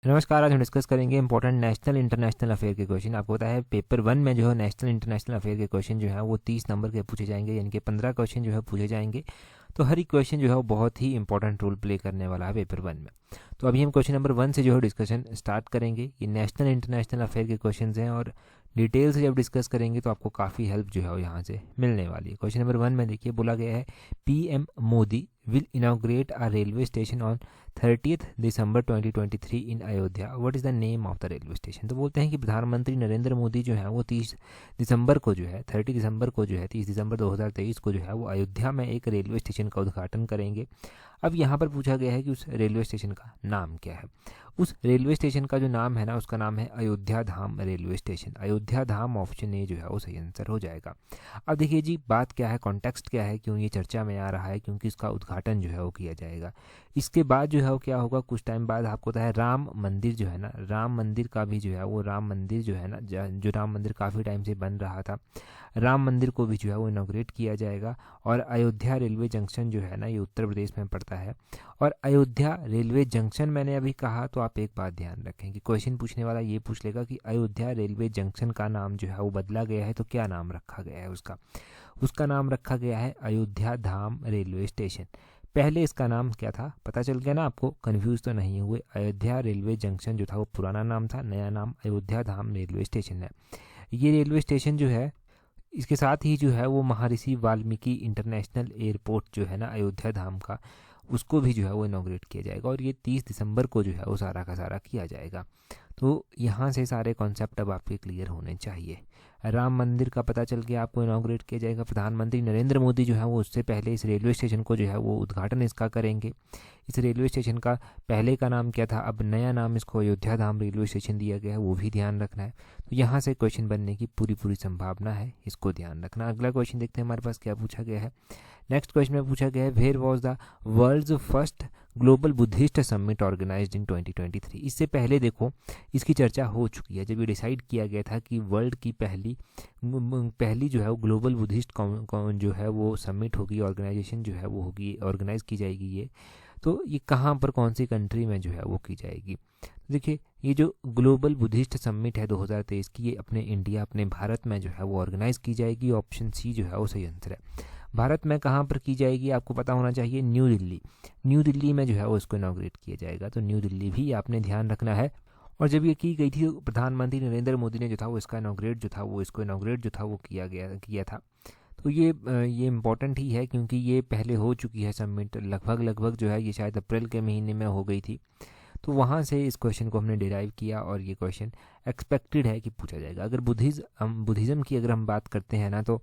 नमस्कार। आज हम डिस्कस करेंगे इंपॉर्टेंट नेशनल इंटरनेशनल अफेयर के क्वेश्चन। आपको पता है पेपर 1 में जो है नेशनल इंटरनेशनल अफेयर के क्वेश्चन जो है वो 30 नंबर के पूछे जाएंगे, यानी कि 15 क्वेश्चन जो है पूछे जाएंगे। तो हर एक क्वेश्चन जो है वो बहुत ही इंपॉर्टेंट रोल प्ले करने वाला है पेपर 1 में। तो अभी हम क्वेश्चन नंबर 1 से जो है डिस्कशन स्टार्ट करेंगे। ये नेशनल इंटरनेशनल अफेयर के क्वेश्चन हैं और डिटेल से जब डिस्कस करेंगे तो आपको काफ़ी हेल्प जो है वो यहाँ से मिलने वाली है। क्वेश्चन नंबर 1 में देखिए बोला गया है PM Modi will inaugurate a railway station on 30th December 2023 in Ayodhya. What is the name of the railway station? तो बोलते हैं कि प्रधानमंत्री नरेंद्र मोदी जो है वो 30 दिसंबर को जो है 30 दिसंबर को जो है 30 दिसंबर 2023 को जो है वो अयोध्या में एक रेलवे स्टेशन का उद्घाटन करेंगे। अब यहाँ पर पूछा गया है कि उस रेलवे स्टेशन का नाम क्या है। उस रेलवे स्टेशन का जो नाम है ना, उसका नाम है Ayodhya Dham railway station. Ayodhya Dham option A जो है वो सही आंसर हो जाएगा। अब देखिए जी, बात क्या है, कॉन्टेक्स्ट क्या है, क्यों ये चर्चा में आ रहा है, क्योंकि इसका उद्घाटन जो है वो किया जाएगा। इसके बाद जो है वो क्या होगा, कुछ टाइम बाद आपको पता है राम मंदिर जो है ना, राम मंदिर का भी जो है वो राम मंदिर जो है ना, जो राम मंदिर काफ़ी टाइम से बन रहा था, राम मंदिर को भी जो है वो इनॉग्रेट किया जाएगा। और अयोध्या रेलवे जंक्शन जो है ना, ये उत्तर प्रदेश में पड़ता है। और अयोध्या रेलवे जंक्शन मैंने अभी कहा, तो आप एक बात ध्यान रखें कि क्वेश्चन पूछने वाला ये पूछ लेगा कि अयोध्या रेलवे जंक्शन का नाम जो है वो बदला गया है, तो क्या नाम रखा गया है उसका? उसका नाम रखा गया है अयोध्या धाम रेलवे स्टेशन। पहले इसका नाम क्या था पता चल गया ना आपको, कंफ्यूज तो नहीं हुए। अयोध्या रेलवे जंक्शन जो था वो पुराना नाम था, नया नाम अयोध्या धाम रेलवे स्टेशन है। ये रेलवे स्टेशन जो है, इसके साथ ही जो है वो महर्षि वाल्मीकि इंटरनेशनल एयरपोर्ट जो है ना अयोध्या धाम का, उसको भी जो है वो इनॉग्रेट किया जाएगा। और ये 30 दिसंबर को जो है वो सारा का सारा किया जाएगा। तो यहाँ से सारे कॉन्सेप्ट अब आपके क्लियर होने चाहिए। राम मंदिर का पता चल गया, आपको इनॉग्रेट किया जाएगा। प्रधानमंत्री नरेंद्र मोदी जो है वो उससे पहले इस रेलवे स्टेशन को जो है वो उद्घाटन इसका करेंगे। इस रेलवे स्टेशन का पहले का नाम क्या था, अब नया नाम इसको अयोध्या धाम रेलवे स्टेशन दिया गया है, वो भी ध्यान रखना है। तो यहाँ से क्वेश्चन बनने की पूरी पूरी संभावना है, इसको ध्यान रखना। अगला क्वेश्चन देखते हैं हमारे पास क्या पूछा गया है। नेक्स्ट क्वेश्चन में पूछा गया है where was the world's first global Buddhist summit organised in 2023। इससे पहले देखो इसकी चर्चा हो चुकी है, जब ये डिसाइड किया गया था कि वर्ल्ड की पहली जो है वो ग्लोबल बुद्धिस्ट जो है वो समिट होगी, ऑर्गेनाइजेशन जो है वो होगी, ऑर्गेनाइज की जाएगी ये। तो ये कहाँ पर, कौन सी कंट्री में जो है वो की जाएगी? देखिए ये जो ग्लोबल बुद्धिस्ट समिट है 2023 की, ये अपने इंडिया, अपने भारत में जो है वो ऑर्गेनाइज की जाएगी। ऑप्शन सी जो है वो सही आंसर है। भारत में कहाँ पर की जाएगी आपको पता होना चाहिए, न्यू दिल्ली। न्यू दिल्ली में जो है वो इसको इनॉग्रेट किया जाएगा। तो न्यू दिल्ली भी आपने ध्यान रखना है। और जब ये की गई थी तो प्रधानमंत्री नरेंद्र मोदी ने जो था वो इसका इनॉग्रेट जो था वो किया था। तो ये इम्पॉर्टेंट ही है, क्योंकि ये पहले हो चुकी है सबमिट, लगभग जो है ये शायद अप्रैल के महीने में हो गई थी। तो वहाँ से इस क्वेश्चन को हमने डिराइव किया और ये क्वेश्चन एक्सपेक्टेड है कि पूछा जाएगा। अगर बुद्धिज़्म की अगर हम बात करते हैं ना, तो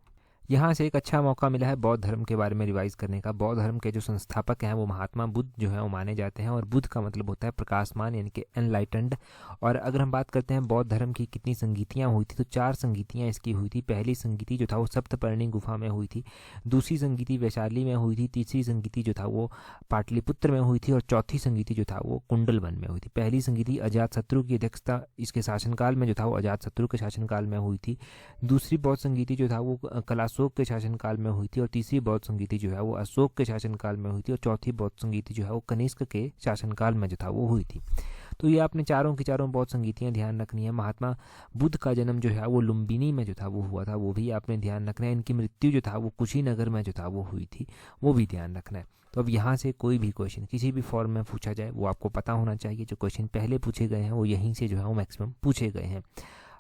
यहाँ से एक अच्छा मौका मिला है बौद्ध धर्म के बारे में रिवाइज करने का। बौद्ध धर्म के जो संस्थापक हैं वो महात्मा बुद्ध जो है वो माने जाते हैं, और बुद्ध का मतलब होता है प्रकाशमान, यानी कि एनलाइटेंड। और अगर हम बात करते हैं बौद्ध धर्म की कितनी संगीतियाँ हुई थी, तो 4 संगीतियाँ इसकी हुई थी। पहली संगीति जो था वो सप्तपर्णी गुफा में हुई थी, दूसरी संगीति वैशाली में हुई थी, तीसरी संगीति जो था वो पाटलिपुत्र में हुई थी, और चौथी संगीति जो था वो कुंडलवन में हुई थी। पहली संगीति अजातशत्रु की अध्यक्षता इसके शासनकाल में जो था वो अजातशत्रु के शासनकाल में हुई थी। दूसरी बौद्ध संगीति जो था वो अशोक के शासनकाल में हुई थी, और तीसरी बौद्ध संगीति जो है वो अशोक के शासनकाल में हुई थी, और चौथी बौद्ध संगीति जो है वो कनिष्क के शासनकाल में जो था वो हुई थी। तो ये आपने चारों की चारों बौद्ध संगीतियाँ ध्यान रखनी है। महात्मा बुद्ध का जन्म जो है वो लुम्बिनी में जो था वो हुआ था, वो भी आपने ध्यान रखना है। इनकी मृत्यु जो था वो कुशीनगर में जो था वो हुई थी, वो भी ध्यान रखना है। तो अब यहाँ से कोई भी क्वेश्चन किसी भी फॉर्म में पूछा जाए वो आपको पता होना चाहिए। जो क्वेश्चन पहले पूछे गए हैं वो यहीं से जो है वो मैक्सिमम पूछे गए हैं।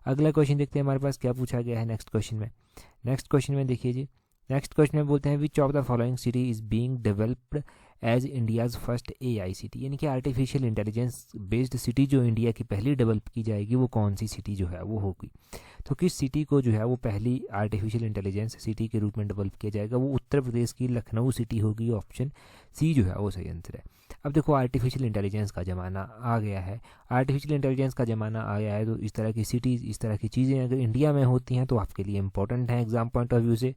अगला क्वेश्चन देखते हैं हमारे पास क्या पूछा गया है नेक्स्ट क्वेश्चन में देखिए जी, नेक्स्ट क्वेश्चन में बोलते हैं which of the following city is being developed as India's first AICT, यानी कि आर्टिफिशियल इंटेलिजेंस बेस्ड सिटी जो इंडिया की पहली डेवलप की जाएगी, वो कौन सी सिटी जो है वो होगी। तो किस सिटी को जो है वो पहली आर्टिफिशियल इंटेलिजेंस सिटी के रूप में डेवलप किया जाएगा, वो उत्तर प्रदेश की लखनऊ सिटी होगी। ऑप्शन सी जो है वो सही आंसर है। अब देखो आर्टिफिशियल इंटेलिजेंस का ज़माना आ गया है, तो इस तरह की सिटीज़, इस तरह की चीज़ें अगर इंडिया में होती हैं तो आपके लिए इंपॉर्टेंट है एग्जाम पॉइंट ऑफ व्यू से।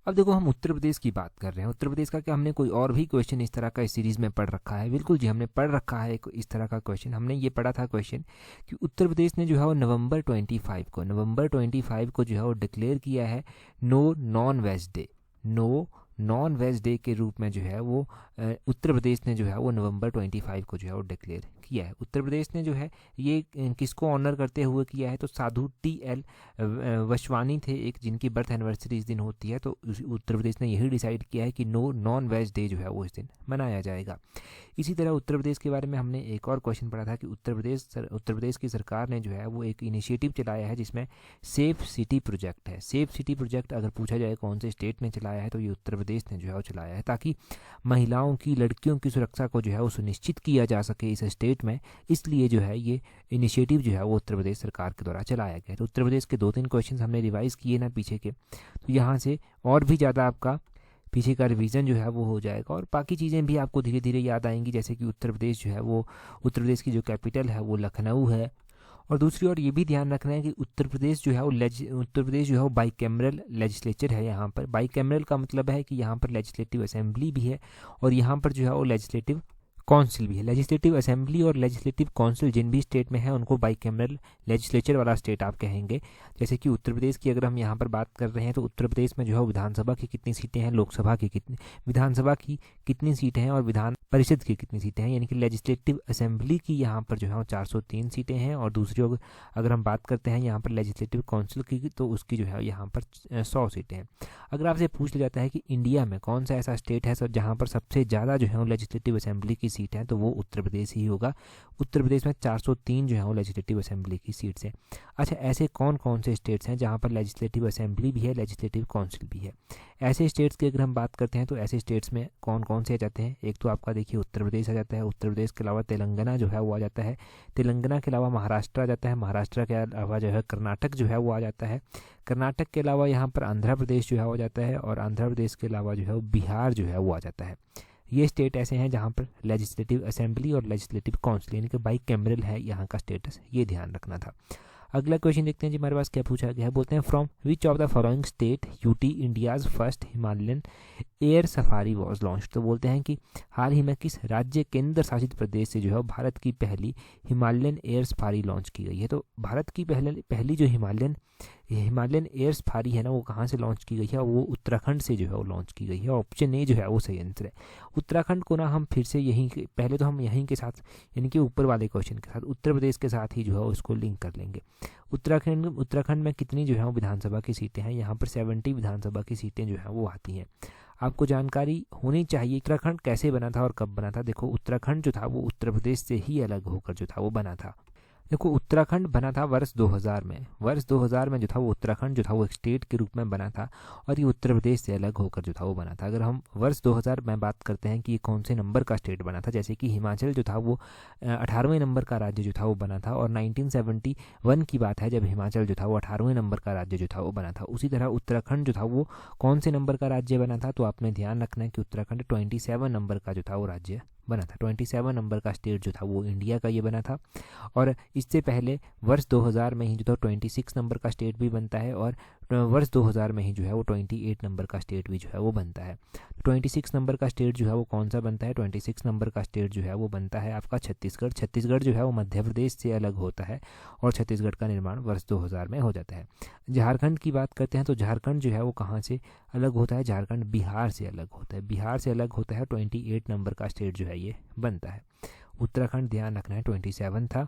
अब देखो हम उत्तर प्रदेश की बात कर रहे हैं, उत्तर प्रदेश का क्या हमने कोई और भी क्वेश्चन इस तरह का इस सीरीज़ में पढ़ रखा है? बिल्कुल जी, हमने पढ़ रखा है इस तरह का क्वेश्चन। हमने ये पढ़ा था क्वेश्चन कि उत्तर प्रदेश ने जो है वो नवंबर 25 को जो है वो डिक्लेयर किया है नो नॉन वेज डे के रूप में जो है वो उत्तर प्रदेश ने जो है वो नवंबर 25 को जो है वो डिक्लेयर किया है। उत्तर प्रदेश ने जो है ये किसको ऑनर करते हुए किया है, तो साधु टी.एल. वशवानी थे एक, जिनकी बर्थ एनिवर्सरी इस दिन होती है। तो उत्तर प्रदेश ने यही डिसाइड किया है कि नो नॉन वेज डे जो है वो इस दिन मनाया जाएगा। इसी तरह उत्तर प्रदेश के बारे में हमने एक और क्वेश्चन पढ़ा था कि उत्तर प्रदेश की सरकार ने जो है वो एक इनिशिएटिव चलाया है जिसमें सेफ सिटी प्रोजेक्ट है। सेफ सिटी प्रोजेक्ट अगर पूछा जाए कौन से स्टेट ने चलाया है, तो ये उत्तर प्रदेश ने जो है वो चलाया है, ताकि महिलाओं की, लड़कियों की सुरक्षा को जो है वो सुनिश्चित किया जा सके इस स्टेट में। इसलिए जो है ये इनिशिएटिव जो है वो उत्तर प्रदेश सरकार के द्वारा चलाया गया है। तो उत्तर प्रदेश के 2-3 क्वेश्चन हमने रिवाइज किए ना पीछे के, तो यहाँ से और भी ज़्यादा आपका पीछे का रिवीजन जो है वो हो जाएगा, और बाकी चीज़ें भी आपको धीरे धीरे याद आएंगी। जैसे कि उत्तर प्रदेश जो है वो, उत्तर प्रदेश की जो कैपिटल है वो लखनऊ है। और दूसरी ओर ये भी ध्यान रखना है कि उत्तर प्रदेश जो है वो बाइकैमरल लेजिस्लेचर है। यहाँ पर बाइकैमरल का मतलब है कि यहाँ पर लेजिस्लेटिव असेंबली भी है और यहाँ पर जो है वो लेजिस्लेटिव काउंसिल भी है। लेजिस्लेटिव असेंबली और लेजिस्लेटिव काउंसिल जिन भी स्टेट में है उनको बाइकैमरल लेजिस्लेचर वाला स्टेट आप कहेंगे। जैसे कि उत्तर प्रदेश की अगर हम यहाँ पर बात कर रहे हैं, तो उत्तर प्रदेश में जो है विधानसभा की कितनी सीटें हैं, लोकसभा की कितनी, विधानसभा की कितनी सीटें हैं और विधान परिषद की कितनी सीटें हैं, यानी कि लेजिस्लेटिव असेंबली की यहाँ पर जो है 403 सीटें हैं। और दूसरी ओर अगर हम बात करते हैं यहाँ पर लेजिस्लेटिव काउंसिल की, तो उसकी जो है यहाँ पर 100 सीटें हैं। अगर आपसे पूछ लिया जाता है कि इंडिया में कौन सा ऐसा स्टेट है जहाँ पर सबसे ज़्यादा जो है वो लेजिस्लेटिव असेंबली की सीट है, तो वो उत्तर प्रदेश ही होगा। उत्तर प्रदेश में 403 जो है वो लेजिस्लेटिव असेंबली की सीट्स हैं। अच्छा, ऐसे कौन कौन से स्टेट्स हैं जहाँ पर लेजिस्लेटिव असेंबली भी है, लेजिस्लेटिव काउंसिल भी है? ऐसे स्टेट्स की अगर हम बात करते हैं तो ऐसे स्टेट्स में कौन कौन से आ जाते हैं? एक तो आपका देखिए उत्तर प्रदेश आ जाता है, उत्तर प्रदेश के अलावा तेलंगाना जो है वो आ जाता है, तेलंगाना के अलावा महाराष्ट्र आ जाता है, महाराष्ट्र के अलावा जो है कर्नाटक जो है वो आ जाता है, कर्नाटक के अलावा यहाँ पर आंध्र प्रदेश जो है वो आ जाता है, और आंध्र प्रदेश के अलावा जो है वो बिहार जो है वो आ जाता है। ये स्टेट ऐसे हैं जहाँ पर लेजिस्लेटिव असेंबली और लेजिस्लेटिव काउंसिल यानी कि बाइकैमरल है यहाँ का स्टेटस, ये ध्यान रखना था। अगला क्वेश्चन देखते हैं जी हमारे पास क्या पूछा गया है। बोलते हैं from which of the following state UT India's first Himalayan air safari was launch. तो बोलते हैं कि हाल ही में किस राज्य केंद्र शासित प्रदेश से जो है भारत की पहली हिमालयन एयर सफारी लॉन्च की गई है। तो भारत की पहली जो हिमालयन एयर सफारी है ना, वो कहाँ से लॉन्च की गई है? वो उत्तराखंड से जो है वो लॉन्च की गई है। ऑप्शन ए जो है वो सही आंसर है। उत्तराखंड को ना हम फिर से पहले तो हम यहीं के साथ यानी कि ऊपर वाले क्वेश्चन के साथ उत्तर प्रदेश के साथ ही जो है उसको लिंक कर लेंगे। उत्तराखंड में कितनी जो है वो विधानसभा की सीटें हैं? यहाँ पर 70 विधानसभा की सीटें जो है वो आती हैं। आपको जानकारी होनी चाहिए उत्तराखंड कैसे बना था और कब बना था। देखो, उत्तराखंड जो था वो उत्तर प्रदेश से ही अलग होकर जो था वो बना था। देखो, उत्तराखंड बना था वर्ष 2000 में। वर्ष 2000 में जो था वो उत्तराखंड जो था वो एक स्टेट के रूप में बना था और ये उत्तर प्रदेश से अलग होकर जो था वो बना था। अगर हम वर्ष 2000 में बात करते हैं कि ये कौन से नंबर का स्टेट बना था, जैसे कि हिमाचल जो था वो 18वें नंबर का राज्य जो था वो बना था, और 1971 की बात है जब हिमाचल जो था वो 18वें नंबर का राज्य जो था वो बना था। उसी तरह उत्तराखंड जो था वो कौन से नंबर का राज्य बना था, तो आपने ध्यान रखना है कि उत्तराखंड 27 नंबर का जो था वो राज्य बना था। 27 नंबर का स्टेट जो था वो इंडिया का ये बना था। और इससे पहले वर्ष 2000 में ही जो था 26 नंबर का स्टेट भी बनता है, और वर्ष 2000 में ही जो है वो 28 नंबर का स्टेट भी जो है वो बनता है। 26 नंबर का स्टेट जो है वो कौन सा बनता है? 26 नंबर का स्टेट जो है वो बनता है आपका छत्तीसगढ़। छत्तीसगढ़ जो है वो मध्य प्रदेश से अलग होता है और छत्तीसगढ़ का निर्माण वर्ष 2000 में हो जाता है। झारखंड की बात करते हैं तो झारखंड जो है वो कहाँ से अलग होता है? झारखंड बिहार से अलग होता है। बिहार से अलग होता है, 28 नंबर का स्टेट जो है ये बनता है। उत्तराखंड ध्यान रखना है 27 था।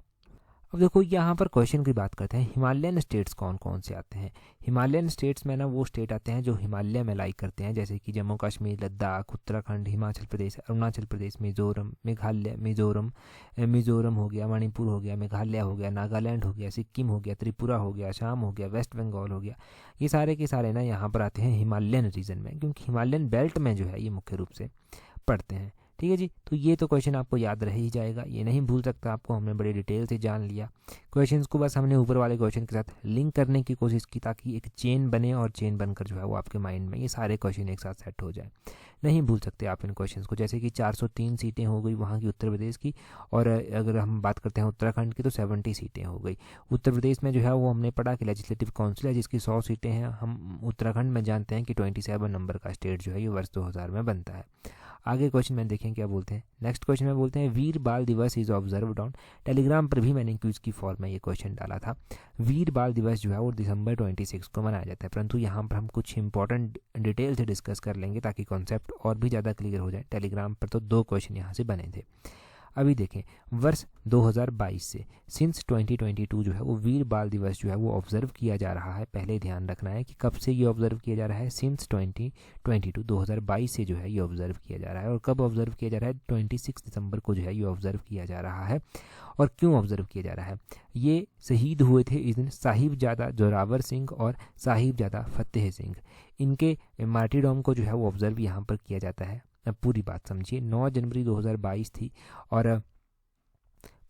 अब देखो यहाँ पर क्वेश्चन की बात करते हैं, हिमालयन स्टेट्स कौन कौन से आते हैं? हिमालयन स्टेट्स में ना वो स्टेट आते हैं जो हिमालय में लाई करते हैं, जैसे कि जम्मू कश्मीर, लद्दाख, उत्तराखंड, हिमाचल प्रदेश, अरुणाचल प्रदेश, मिजोरम, मेघालय, मिजोरम हो गया, मणिपुर हो गया, मेघालय हो गया, नागालैंड हो गया, सिक्किम हो गया, त्रिपुरा हो गया, असम हो गया, वेस्ट बंगाल हो गया। ये सारे के सारे ना यहाँ पर आते हैं हिमालयन रीजन में, क्योंकि हिमालयन बेल्ट में जो है ये मुख्य रूप से पड़ते हैं। ठीक है जी, तो ये तो क्वेश्चन आपको याद रह ही जाएगा, ये नहीं भूल सकता आपको। हमने बड़े डिटेल से जान लिया क्वेश्चंस को, बस हमने ऊपर वाले क्वेश्चन के साथ लिंक करने की कोशिश की ताकि एक चेन बने और चेन बनकर जो है वो आपके माइंड में ये सारे क्वेश्चन एक साथ सेट हो जाए। नहीं भूल सकते आप इन क्वेश्चंस को, जैसे कि 403 सीटें हो गई वहाँ की उत्तर प्रदेश की, और अगर हम बात करते हैं उत्तराखंड की तो 70 सीटें हो गई। उत्तर प्रदेश में जो है वो हमने पढ़ा कि लेजिस्लेटिव काउंसिल है जिसकी 100 सीटें हैं। हम उत्तराखंड में जानते हैं कि 27 नंबर का स्टेट जो है ये वर्ष 2000 में बनता है। आगे क्वेश्चन में देखें क्या बोलते हैं। नेक्स्ट क्वेश्चन में बोलते हैं वीर बाल दिवस इज ऑब्जर्व्ड ऑन। टेलीग्राम पर भी मैंने क्विज की फॉर्म में ये क्वेश्चन डाला था। वीर बाल दिवस जो है वो दिसंबर 26 को मनाया जाता है, परंतु यहाँ पर हम कुछ इंपॉर्टेंट डिटेल से डिस्कस कर लेंगे ताकि कॉन्सेप्ट और भी ज़्यादा क्लियर हो जाए। टेलीग्राम पर तो 2 क्वेश्चन यहाँ से बने थे। अभी देखें वर्ष 2022 से सिंस 2022 जो है वो वीर बाल दिवस जो है वो ऑब्जर्व किया जा रहा है। पहले ध्यान रखना है कि कब से ये ऑब्जर्व किया जा रहा है, सिंस 2022 से जो है ये ऑब्जर्व किया जा रहा है। और कब ऑब्जर्व किया जा रहा है, 26 दिसंबर को जो है ये ऑब्जर्व किया जा रहा है। और क्यों ऑब्जर्व किया जा रहा है, ये शहीद हुए थे इस दिन साहिबजादा जोरावर सिंह और साहिबजादा फतेह सिंह। इनके मार्टीडॉम को जो है वो ऑब्जर्व यहाँ पर किया जाता है। अब पूरी बात समझिए। 9 जनवरी 2022 थी और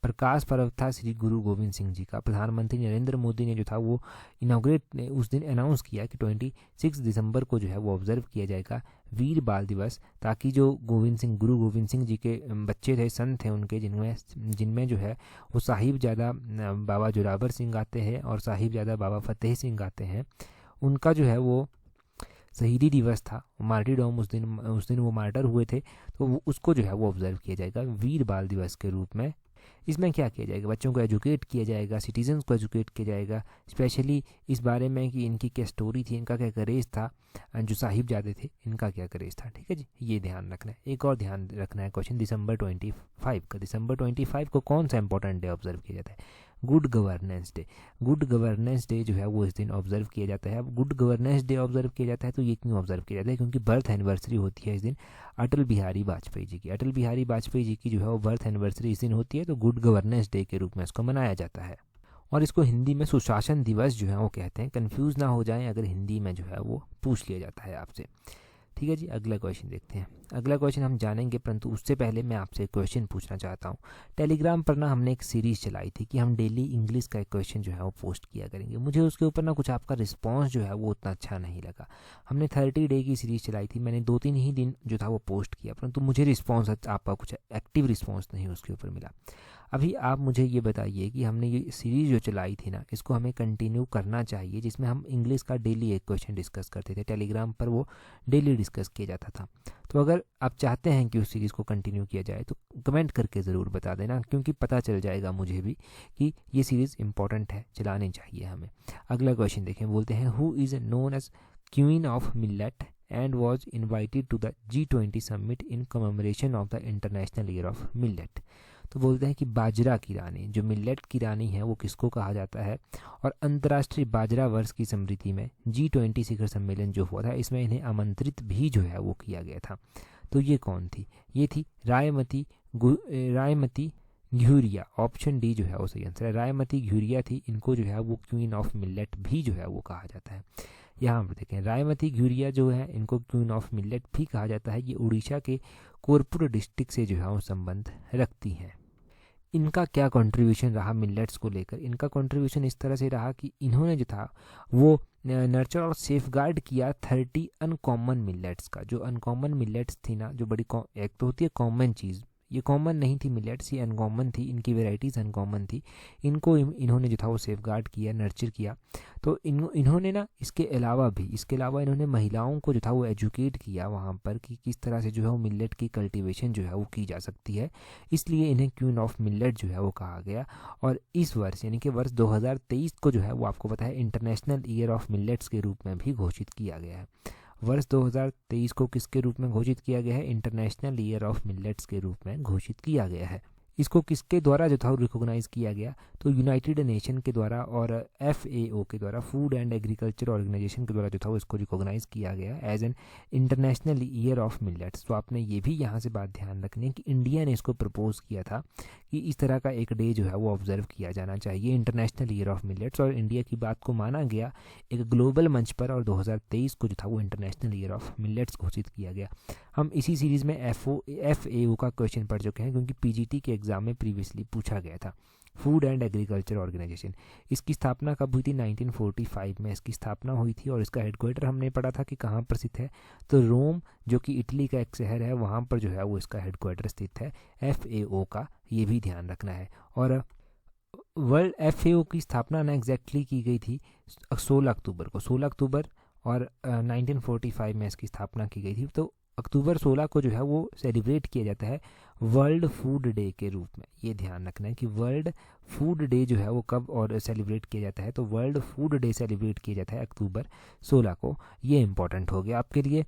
प्रकाश पर्व था श्री गुरु गोविंद सिंह जी का। प्रधानमंत्री नरेंद्र मोदी ने जो था वो इनाग्रेट उस दिन अनाउंस किया कि 26 दिसंबर को जो है वो ऑब्जर्व किया जाएगा वीर बाल दिवस, ताकि जो गुरु गोविंद सिंह जी के बच्चे थे, सन थे उनके, जिनमें जो है वो साहिबजादा बाबा जोरावर सिंह आते हैं और साहिबजादा बाबा फतेह सिंह आते हैं, उनका जो है वो शहीदी दिवस था, मार्टीडॉम उस दिन वो मार्टर हुए थे, तो उसको जो है वो ऑब्जर्व किया जाएगा वीर बाल दिवस के रूप में। इसमें क्या किया जाएगा, बच्चों को एजुकेट किया जाएगा, सिटीजन्स को एजुकेट किया जाएगा, स्पेशली इस बारे में कि इनकी क्या स्टोरी थी, इनका क्या करेज था, जो साहिबजादे थे इनका क्या करेज था। ठीक है जी, ये ध्यान रखना है। एक और ध्यान रखना है क्वेश्चन दिसंबर 25 का। दिसंबर 25 को कौन सा इंपॉर्टेंट डे ऑब्जर्व किया जाता है, good governance day. Good governance day जो है वो इस दिन ऑब्जर्व किया जाता है। अब गुड गवर्नेंस डे ऑब्जर्व किया जाता है तो ये क्यों ऑब्जर्व किया जाता है, क्योंकि बर्थ एनिवर्सरी होती है इस दिन अटल बिहारी वाजपेयी जी की। अटल बिहारी वाजपेयी जी की जो है वो बर्थ एनिवर्सरी इस दिन होती है, तो गुड गवर्नेंस डे के रूप में इसको मनाया जाता है। और इसको हिंदी में सुशासन दिवस जो है वो कहते हैं। कंफ्यूज ना हो जाएं अगर हिंदी में जो है वो पूछ लिया जाता है आपसे। ठीक है जी, अगला क्वेश्चन देखते हैं। अगला क्वेश्चन हम जानेंगे, परंतु उससे पहले मैं आपसे एक क्वेश्चन पूछना चाहता हूँ। टेलीग्राम पर ना हमने एक सीरीज़ चलाई थी कि हम डेली इंग्लिश का एक क्वेश्चन जो है वो पोस्ट किया करेंगे। मुझे उसके ऊपर ना कुछ आपका रिस्पांस जो है वो उतना अच्छा नहीं लगा। हमने 30 डे की सीरीज़ चलाई थी, मैंने 2-3 ही दिन जो था वो पोस्ट किया, परंतु मुझे रिस्पॉन्स आपका कुछ एक्टिव रिस्पॉन्स नहीं उसके ऊपर मिला। अभी आप मुझे ये बताइए कि हमने ये सीरीज़ जो चलाई थी ना, इसको हमें कंटिन्यू करना चाहिए, जिसमें हम इंग्लिश का डेली एक क्वेश्चन डिस्कस करते थे। टेलीग्राम पर वो डेली डिस्कस किया जाता था। तो अगर आप चाहते हैं कि उस सीरीज़ को कंटिन्यू किया जाए तो कमेंट करके ज़रूर बता देना, क्योंकि पता चल जाएगा मुझे भी कि ये सीरीज़ इंपॉर्टेंट है, चलानी चाहिए हमें। अगला क्वेश्चन देखें, बोलते हैं who is known as queen of millet and was invited to the G20 summit in commemoration of the International Year of Millet। तो बोलते हैं कि बाजरा की रानी, जो मिलेट की रानी है, वो किसको कहा जाता है। और अंतर्राष्ट्रीय बाजरा वर्ष की स्मृति में G20 शिखर सम्मेलन जो हुआ था, इसमें इन्हें आमंत्रित भी जो है वो किया गया था। तो ये कौन थी, ये थी रायमती घुरिया। ऑप्शन डी जो है वो सही आंसर है, रायमती घुरिया थी। इनको जो है वो क्वीन ऑफ मिलेट भी जो है वो कहा जाता है। यहाँ पर देखें, रायमती घुरिया जो है इनको क्वीन ऑफ मिलेट भी कहा जाता है। ये उड़ीसा के कोरपुर डिस्ट्रिक्ट से जो है वो संबंध रखती हैं। इनका क्या कंट्रीब्यूशन रहा मिलेट्स को लेकर, इनका कंट्रीब्यूशन इस तरह से रहा कि इन्होंने जो था वो नर्चर और सेफगार्ड किया 30 अनकॉमन मिलेट्स का। जो अनकॉमन मिलेट्स थी ना, जो बड़ी एक तो होती है कॉमन चीज़, ये कॉमन नहीं थी मिलेट्स, ये अनकॉमन थी, इनकी वेराइटीज़ अनकॉमन थी। इनको इन्होंने जो था वो सेफगार्ड किया, नर्चर किया। तो इन्होंने ना इसके अलावा इन्होंने महिलाओं को जो था वो एजुकेट किया वहाँ पर कि किस तरह से जो है वो मिलेट की कल्टीवेशन जो है वो की जा सकती है। इसलिए इन्हें क्वीन ऑफ मिलेट जो है वो कहा गया। और इस वर्ष यानी कि वर्ष 2023 को जो है वो आपको पता है इंटरनेशनल ईयर ऑफ मिलेट्स के रूप में भी घोषित किया गया है। वर्ष 2023 को किसके रूप में घोषित किया गया है, इंटरनेशनल ईयर ऑफ मिलेट्स के रूप में घोषित किया गया है। इसको किसके द्वारा जो था रिकॉग्नाइज किया गया, तो यूनाइटेड नेशन के द्वारा और FAO के द्वारा, फूड एंड एग्रीकल्चर ऑर्गेनाइजेशन के द्वारा जो था वो इसको रिकॉग्नाइज किया गया as an international year of millets. तो आपने ये भी यहाँ से बात ध्यान रखनी है कि इंडिया ने इसको प्रपोज किया था कि इस तरह का एक डे जो है वो ऑब्जर्व किया जाना चाहिए, इंटरनेशनल ईयर ऑफ मिलेट्स। और इंडिया की बात को माना गया एक ग्लोबल मंच पर, और 2023 को जो था वो इंटरनेशनल ईयर ऑफ मिलेट्स घोषित किया गया। हम इसी सीरीज़ में FAO का क्वेश्चन पढ़ चुके हैं, क्योंकि PGT के एग्जाम में प्रीवियसली पूछा गया था। फूड एंड एग्रीकल्चर ऑर्गेनाइजेशन, इसकी स्थापना कब हुई थी, 1945 में इसकी स्थापना हुई थी। और इसका हेडक्वार्टर हमने पढ़ा था कि कहाँ पर स्थित है, तो रोम जो कि इटली का एक शहर है, वहाँ पर जो है वो इसका हेडक्वार्टर स्थित है FAO का, ये भी ध्यान रखना है। और वर्ल्ड FAO की स्थापना ना एग्जैक्टली की गई थी 16 अक्टूबर को, 16 अक्टूबर और 1945 में इसकी स्थापना की गई थी। तो अक्टूबर 16 को जो है वो सेलिब्रेट किया जाता है वर्ल्ड फूड डे के रूप में। ये ध्यान रखना है कि वर्ल्ड फूड डे जो है वो कब और सेलिब्रेट किया जाता है, तो वर्ल्ड फूड डे सेलिब्रेट किया जाता है अक्टूबर 16 को। ये इंपॉर्टेंट हो गया आपके लिए।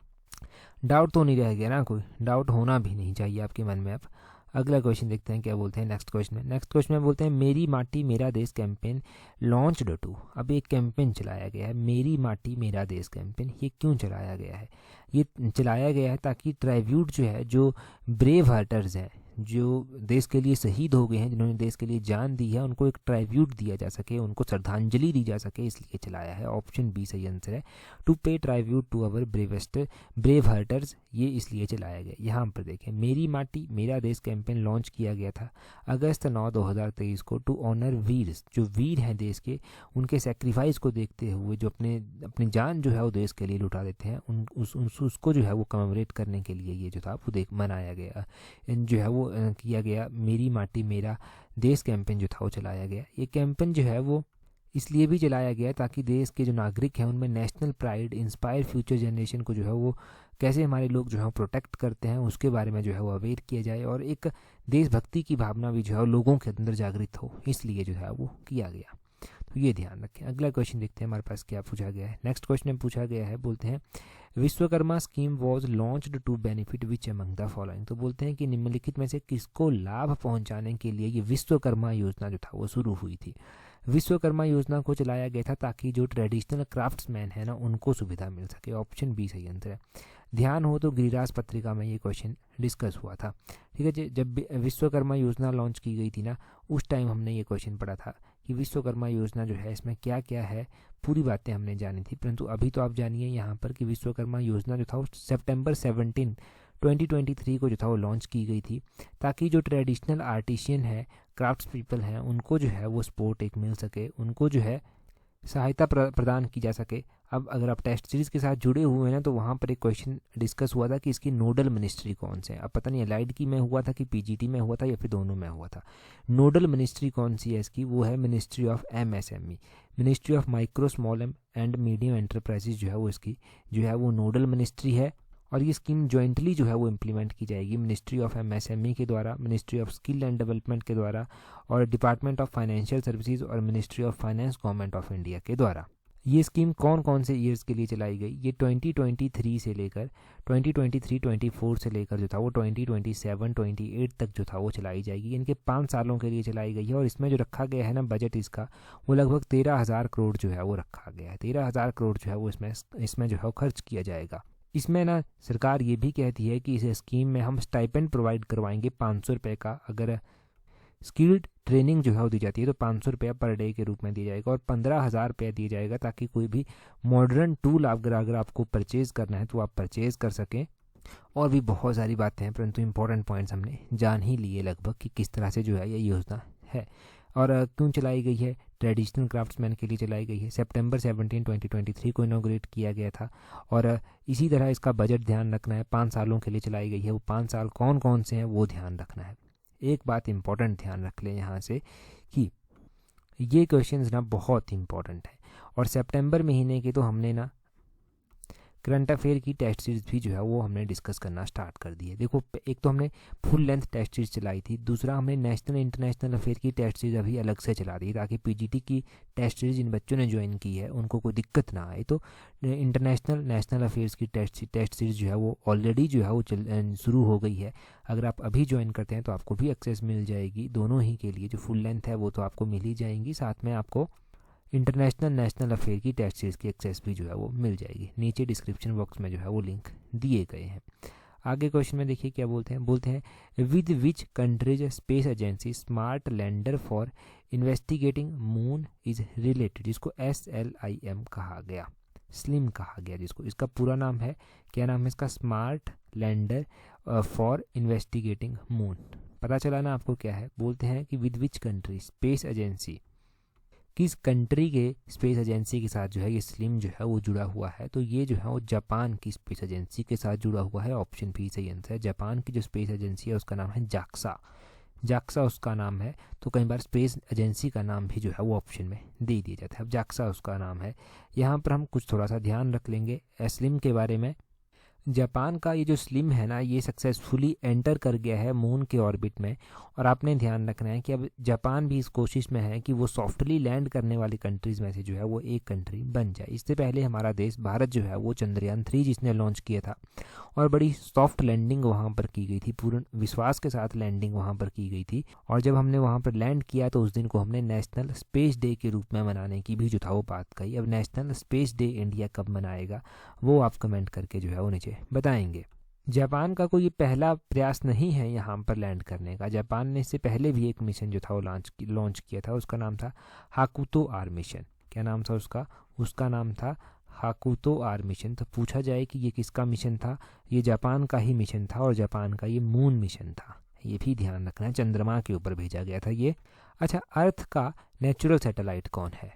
डाउट तो नहीं रह गया ना, कोई डाउट होना भी नहीं चाहिए आपके मन में। अब अगला क्वेश्चन देखते हैं क्या बोलते हैं नेक्स्ट क्वेश्चन में बोलते हैं मेरी माटी मेरा देश कैंपेन लॉन्च्ड टू। अब एक कैंपेन चलाया गया है, मेरी माटी मेरा देश कैंपेन। ये क्यों चलाया गया है? ये चलाया गया है ताकि ट्राइब्यूट जो है, जो ब्रेव हार्टर्स हैं, जो देश के लिए शहीद हो गए हैं, जिन्होंने देश के लिए जान दी है, उनको एक ट्राइब्यूट दिया जा सके, उनको श्रद्धांजलि दी जा सके, इसलिए चलाया है। ऑप्शन बी सही आंसर है, टू पे ट्राइब्यूट टू अवर ब्रेव हार्टर्स। ये इसलिए चलाया गया। यहाँ पर देखें, मेरी माटी मेरा देश कैंपेन लॉन्च किया गया था अगस्त 9 2023 को टू ऑनर वीर्स, जो वीर हैं देश के, उनके सेक्रीफाइस को देखते हुए, जो अपनी जान जो है वो देश के लिए लुटा देते हैं, उसको जो है वो कमेमोरेट करने के लिए ये जो था वो मनाया गया, जो है वो किया गया। मेरी माटी मेरा देश कैंपेन जो था वो चलाया गया। ये कैंपेन जो है वो इसलिए भी चलाया गया ताकि देश के जो नागरिक हैं उनमें national pride, inspire future generation को जो है वो कैसे हमारे लोग जो है प्रोटेक्ट करते हैं उसके बारे में जो है वो अवेयर किया जाए, और एक देशभक्ति की भावना भी जो है लोगों के अंदर जागृत हो, इसलिए जो है वो किया गया। तो ये ध्यान रखें। अगला क्वेश्चन देखते हैं हमारे पास क्या पूछा गया है। नेक्स्ट क्वेश्चन में पूछा गया है, बोलते हैं Vishwakarma scheme was launched to benefit which among the following. तो बोलते हैं कि निम्नलिखित में से किसको लाभ पहुंचाने के लिए ये विश्वकर्मा योजना जो था वो शुरू हुई थी। विश्वकर्मा योजना को चलाया गया था ताकि जो ट्रेडिशनल क्राफ्ट्समैन है ना, उनको सुविधा मिल सके। ऑप्शन बी सही आंसर है। ध्यान हो तो गिरिराज पत्रिका में ये क्वेश्चन डिस्कस हुआ था। ठीक है, जब विश्वकर्मा योजना लॉन्च की गई थी ना, उस टाइम हमने ये क्वेश्चन पढ़ा था कि विश्वकर्मा योजना जो है इसमें क्या क्या है, पूरी बातें हमने जानी थी। परंतु अभी तो आप जानिए यहाँ पर कि विश्वकर्मा योजना जो था वो सितंबर 17 2023 को जो था वो लॉन्च की गई थी ताकि जो ट्रेडिशनल आर्टिशियन है, क्राफ्ट्स पीपल हैं, उनको जो है वो सपोर्ट एक मिल सके, उनको जो है सहायता प्रदान की जा सके। अब अगर आप टेस्ट सीरीज़ के साथ जुड़े हुए हैं ना, तो वहाँ पर एक क्वेश्चन डिस्कस हुआ था कि इसकी नोडल मिनिस्ट्री कौन से है। अब पता नहीं एलाइड की में हुआ था कि पीजीटी में हुआ था या फिर दोनों में हुआ था। नोडल मिनिस्ट्री कौन सी है इसकी? वो है ministry of MSME, ministry of micro small and medium enterprises जो है वो इसकी जो है वो नोडल मिनिस्ट्री है। और ये स्कीम जॉइंटली जो है वो इम्प्लीमेंट की जाएगी मिनिस्ट्री ऑफ एमएसएमई के द्वारा, ministry of skill and development के द्वारा, और डिपार्टमेंट ऑफ फाइनेंशियल सर्विसेज और ministry of finance government of India के द्वारा। ये स्कीम कौन कौन से ईयर्स के लिए चलाई गई? ये 2023 से लेकर 2023-24 से लेकर जो था वो 2027-28 तक जो था वो चलाई जाएगी। इनके 5 सालों के लिए चलाई गई है। और इसमें जो रखा गया है ना बजट इसका, वो लगभग 13,000 करोड़ जो है वो रखा गया है। 13,000 करोड़ जो है वो इसमें जो है खर्च किया जाएगा। इसमें ना सरकार ये भी कहती है कि इस स्कीम में हम स्टाइपेंड प्रोवाइड करवाएंगे 500 रुपये का। अगर स्किल्ड ट्रेनिंग जो है वो दी जाती है तो 500 रुपया पर डे के रूप में दिया जाएगा, और 15,000 रुपया दिया जाएगा ताकि कोई भी मॉडर्न टूल अगर आपको परचेज़ करना है तो आप परचेज़ कर सकें। और भी बहुत सारी बातें हैं, परंतु इंपॉर्टेंट पॉइंट्स हमने जान ही लिए लगभग कि किस तरह से जो है ये योजना है और क्यों चलाई गई है। ट्रेडिशनल क्राफ्ट्समैन के लिए चलाई गई है। सितंबर 17 2023 को इनॉग्रेट किया गया था। और इसी तरह इसका बजट ध्यान रखना है। 5 सालों के लिए चलाई गई है। वो 5 साल कौन कौन से हैं वो ध्यान रखना है। एक बात इंपॉर्टेंट ध्यान रख लें यहाँ से कि ये क्वेश्चंस ना बहुत इंपॉर्टेंट है। और सितंबर महीने के तो हमने ना करंट अफेयर की टेस्ट सीरीज भी जो है वो हमने डिस्कस करना स्टार्ट कर दी है। देखो, एक तो हमने फुल लेंथ टेस्ट सीरीज चलाई थी, दूसरा हमने नेशनल इंटरनेशनल अफेयर की टेस्ट सीरीज अभी अलग से चला दी ताकि पीजीटी की टेस्ट सीरीज जिन बच्चों ने ज्वाइन की है उनको कोई दिक्कत ना आए। तो इंटरनेशनल नेशनल अफेयर्स की टेस्ट सीरीज जो है वो ऑलरेडी जो है वो शुरू हो गई है। अगर आप अभी ज्वाइन करते हैं तो आपको भी एक्सेस मिल जाएगी। दोनों ही के लिए जो फुल लेंथ है वो तो आपको मिल ही जाएंगी, साथ में आपको इंटरनेशनल नेशनल अफेयर की टेस्ट सीरीज़ की एक्सेस भी जो है वो मिल जाएगी। नीचे डिस्क्रिप्शन बॉक्स में जो है वो लिंक दिए गए हैं। आगे क्वेश्चन में देखिए क्या बोलते हैं with which countries space agency smart lander for investigating moon is related, जिसको SLIM कहा गया, स्लिम कहा गया, जिसको इसका पूरा नाम है, क्या नाम है इसका? Smart lander for investigating moon. पता चला ना आपको क्या है? बोलते हैं कि with which country space agency, किस कंट्री के स्पेस एजेंसी के साथ जो है ये स्लिम जो है वो जुड़ा हुआ है? तो ये जो है वो जापान की स्पेस एजेंसी के साथ जुड़ा हुआ है। ऑप्शन बी सही आंसर है। जापान की जो स्पेस एजेंसी है उसका नाम है जाक्सा उसका नाम है। तो कई बार स्पेस एजेंसी का नाम भी जो है वो ऑप्शन में दे दिया जाता है। अब जाक्सा उसका नाम है। यहाँ पर हम कुछ थोड़ा सा ध्यान रख लेंगे स्लिम के बारे में। जापान का ये जो स्लिम है ना, ये सक्सेसफुली एंटर कर गया है मून के ऑर्बिट में। और आपने ध्यान रखना है कि अब जापान भी इस कोशिश में है कि वो सॉफ्टली लैंड करने वाली कंट्रीज़ में से जो है वो एक कंट्री बन जाए। इससे पहले हमारा देश भारत जो है वो चंद्रयान-3 जिसने लॉन्च किया था और बड़ी सॉफ्ट लैंडिंग वहाँ पर की गई थी, पूर्ण विश्वास के साथ लैंडिंग वहाँ पर की गई थी। और जब हमने वहाँ पर लैंड किया तो उस दिन को हमने नेशनल स्पेस डे के रूप में मनाने की भी जो था वो बात कही। अब नेशनल स्पेस डे इंडिया कब मनाएगा वो आप कमेंट करके जो है वो नीचे बताएंगे। जापान का कोई पहला प्रयास नहीं है यहाँ पर लैंड करने का। जापान ने इससे पहले भी एक मिशन जो था वो लॉन्च किया था, उसका नाम था हाकुतो आर मिशन। क्या नाम था उसका? उसका नाम था हाकुतो आर मिशन। तो पूछा जाए कि ये किसका मिशन था? ये जापान का ही मिशन था और जापान का ये मून मिशन था, ये भी ध्यान रखना है। चंद्रमा के ऊपर भेजा गया था ये। अच्छा, अर्थ का नेचुरल सैटेलाइट कौन है?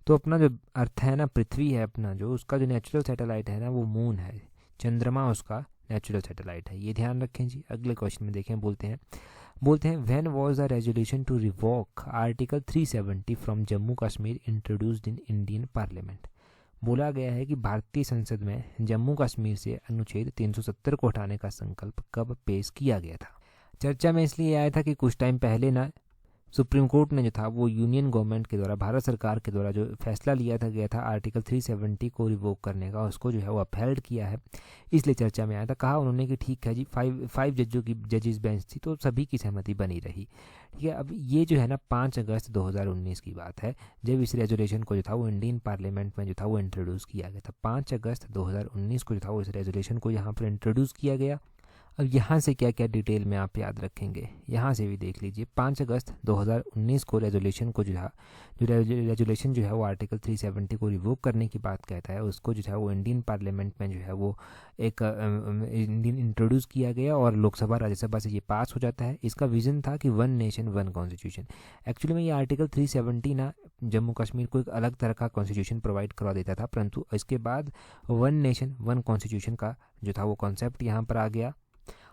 तो अपना जो अर्थ है ना, पृथ्वी है अपना, जो उसका जो नेचुरल सैटेलाइट है ना वो मून है। चंद्रमा उसका नेचुरल सैटेलाइट है, ये ध्यान रखें जी। अगले क्वेश्चन में देखें, बोलते हैं when was the resolution to revoke article 370 फ्रॉम Jammu Kashmir introduced in Indian parliament. बोला गया है कि भारतीय संसद में जम्मू कश्मीर से अनुच्छेद 370 को हटाने का संकल्प कब पेश किया गया था? चर्चा में इसलिए आया था कि कुछ टाइम पहले ना सुप्रीम कोर्ट ने जो था वो यूनियन गवर्नमेंट के द्वारा, भारत सरकार के द्वारा जो फैसला लिया था गया था आर्टिकल 370 को रिवोक करने का, उसको जो है वो अपहेल्ड किया है, इसलिए चर्चा में आया था। कहा उन्होंने कि ठीक है जी, फाइव जजों की जजेस बेंच थी तो सभी की सहमति बनी रही। ठीक है, अब ये जो है ना 5 अगस्त 2019 की बात है जब इस रेजोल्यूशन को जो था वो इंडियन पार्लियामेंट में जो था वो इंट्रोड्यूस किया गया था। 5 अगस्त 2019 को जो था वो इस रेजोल्यूशन को यहाँ पर इंट्रोड्यूस किया गया। अब यहाँ से क्या क्या डिटेल में आप याद रखेंगे, यहाँ से भी देख लीजिए। 5 अगस्त 2019 को रेजोल्यूशन को जो रेजोल्यूशन जो है वो आर्टिकल 370 को रिवोक करने की बात कहता है, उसको जो है वो इंडियन पार्लियामेंट में जो है वो एक इंडियन इंट्रोड्यूस किया गया और लोकसभा राज्यसभा से ये पास हो जाता है। इसका विजन था कि 1 नेशन 1 कॉन्स्टिट्यूशन। एक्चुअली में ये आर्टिकल 370 ना जम्मू कश्मीर को एक अलग तरह का कॉन्स्टिट्यूशन प्रोवाइड करवा देता था, परंतु इसके बाद 1 नेशन 1 कॉन्स्टिट्यूशन का जो था वो कॉन्सेप्ट यहाँ पर आ गया।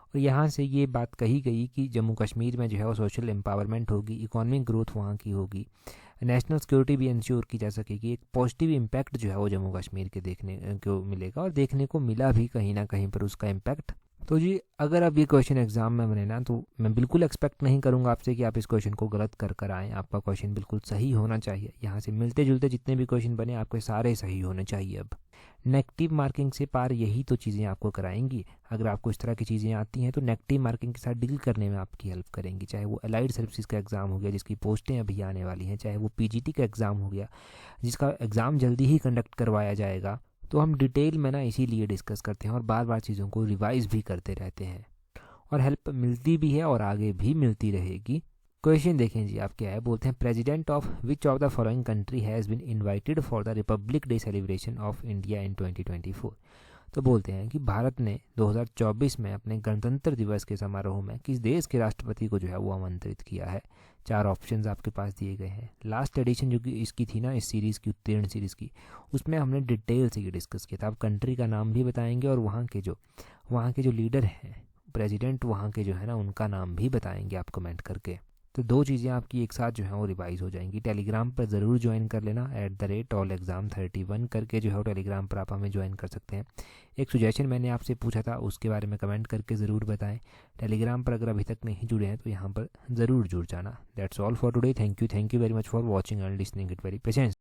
और यहाँ से ये बात कही गई कि जम्मू कश्मीर में जो है वो सोशल एम्पावरमेंट होगी, इकोनॉमिक ग्रोथ वहाँ की होगी, नेशनल सिक्योरिटी भी इंश्योर की जा सकेगी। एक पॉजिटिव इम्पैक्ट जो है वो जम्मू कश्मीर के देखने को मिलेगा और देखने को मिला भी कहीं ना कहीं पर उसका इम्पैक्ट। तो जी अगर अब ये क्वेश्चन एग्जाम में बने ना तो मैं बिल्कुल एक्सपेक्ट नहीं करूँगा आपसे कि आप इस क्वेश्चन को गलत कर आएँ। आपका क्वेश्चन बिल्कुल सही होना चाहिए। यहाँ से मिलते जुलते जितने भी क्वेश्चन बने आपके सारे सही होने चाहिए। अब नेगेटिव मार्किंग से पार यही तो चीज़ें आपको कराएंगी। अगर आपको इस तरह की चीज़ें आती हैं तो नेगेटिव मार्किंग के साथ डील करने में आपकी हेल्प करेंगी। चाहे वो अलाइड सर्विसेज का एग्ज़ाम हो गया जिसकी पोस्टें अभी आने वाली हैं, चाहे वो पीजीटी का एग्ज़ाम हो गया जिसका एग्ज़ाम जल्दी ही कंडक्ट करवाया जाएगा। तो हम डिटेल में ना इसीलिए डिस्कस करते हैं और बार बार चीज़ों को रिवाइज़ भी करते रहते हैं और हेल्प मिलती भी है और आगे भी मिलती रहेगी। क्वेश्चन देखें जी आप क्या है, बोलते हैं president of which of the following country has been invited for the republic day celebration of India in 2024। तो बोलते हैं कि भारत ने 2024 में अपने गणतंत्र दिवस के समारोह में किस देश के राष्ट्रपति को जो है वो आमंत्रित किया है। 4 ऑप्शंस आपके पास दिए गए हैं। लास्ट एडिशन जो कि इसकी थी ना, इस सीरीज़ की, उत्तीर्ण सीरीज़ की, उसमें हमने डिटेल से ये डिस्कस किया था। आप कंट्री का नाम भी बताएंगे और वहाँ के जो लीडर हैं, प्रेसिडेंट वहाँ के जो है ना, उनका नाम भी बताएंगे आप कमेंट करके। तो 2 चीज़ें आपकी एक साथ जो है वो रिवाइज हो जाएंगी। टेलीग्राम पर ज़रूर ज्वाइन कर लेना, @allexam31 करके जो है वो टेलीग्राम पर आप हमें ज्वाइन कर सकते हैं। एक सुजेशन मैंने आपसे पूछा था, उसके बारे में कमेंट करके ज़रूर बताएं। टेलीग्राम पर अगर अभी तक नहीं जुड़े हैं तो यहाँ पर ज़रूर जुड़ जाना। That's all for today. Thank you very much for watching and listening it very patience.